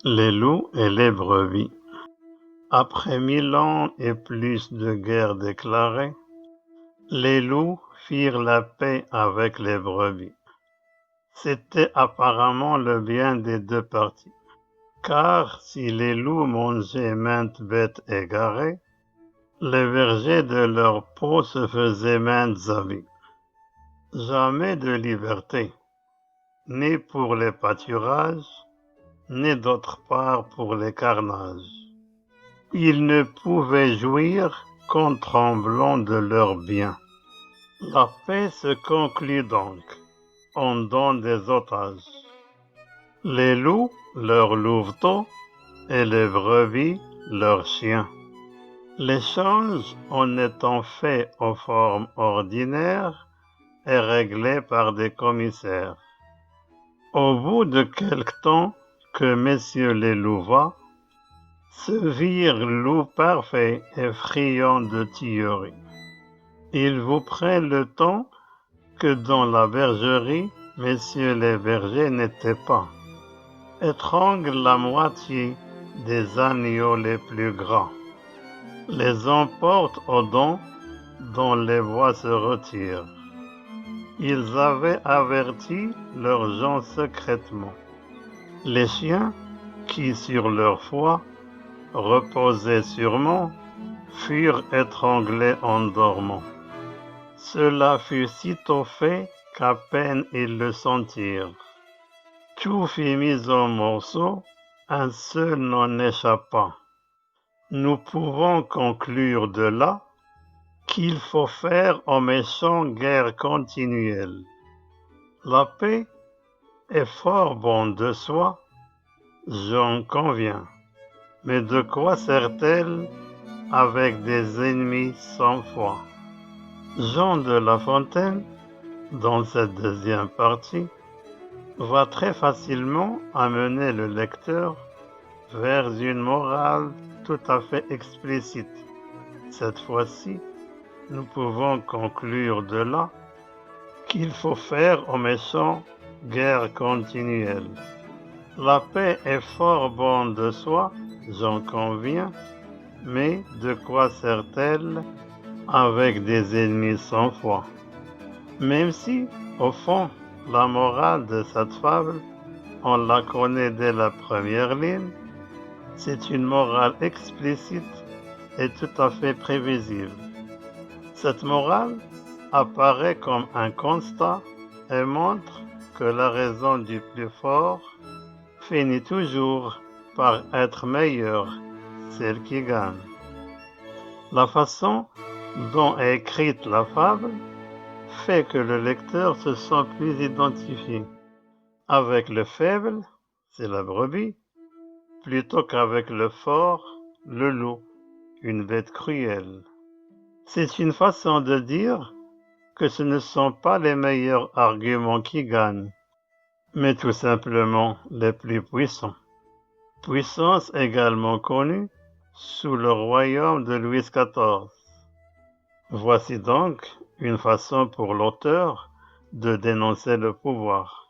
Les loups et les brebis. Après 1000 ans et plus de guerres déclarées, les loups firent la paix avec les brebis. C'était apparemment le bien des deux parties, car si les loups mangeaient maintes bêtes égarées, les vergers de leur peau se faisaient maintes avis. Jamais de liberté, ni pour les pâturages, ni d'autre part pour les carnages. Ils ne pouvaient jouir qu'en tremblant de leurs biens. La paix se conclut donc en don des otages. Les loups, leurs louveteaux, et les brebis, leurs chiens. L'échange, en étant fait aux formes ordinaires, est réglé par des commissaires. Au bout de quelque temps que messieurs les louva se virent loups parfaits et friands de tillerie. Ils vous prennent le temps que dans la bergerie, messieurs les bergers n'étaient pas. Étranglent la moitié des agneaux les plus gras. Les emportent au don dont les voix se retirent. Ils avaient averti leurs gens secrètement. Les chiens, qui sur leur foi reposaient sûrement, furent étranglés en dormant. Cela fut sitôt fait qu'à peine ils le sentirent. Tout fut mis en morceaux, un seul n'en échappa. Nous pouvons conclure de là qu'il faut faire aux méchants guerre continuelle. La paix est fort bonne de soi, j'en conviens, mais de quoi sert-elle avec des ennemis sans foi? Jean de La Fontaine, dans cette deuxième partie, va très facilement amener le lecteur vers une morale tout à fait explicite. Cette fois-ci, nous pouvons conclure de là qu'il faut faire aux méchants guerre continuelle. La paix est fort bonne de soi, j'en conviens, mais de quoi sert-elle avec des ennemis sans foi? Même si, au fond, la morale de cette fable, on la connaît dès la première ligne, c'est une morale explicite et tout à fait prévisible. Cette morale apparaît comme un constat et montre que la raison du plus fort finit toujours par être meilleure, celle qui gagne. La façon dont est écrite la fable fait que le lecteur se sent plus identifié avec le faible, c'est la brebis, plutôt qu'avec le fort, le loup, une bête cruelle. C'est une façon de dire que ce ne sont pas les meilleurs arguments qui gagnent, mais tout simplement les plus puissants. Puissance également connue sous le royaume de Louis XIV. Voici donc une façon pour l'auteur de dénoncer le pouvoir.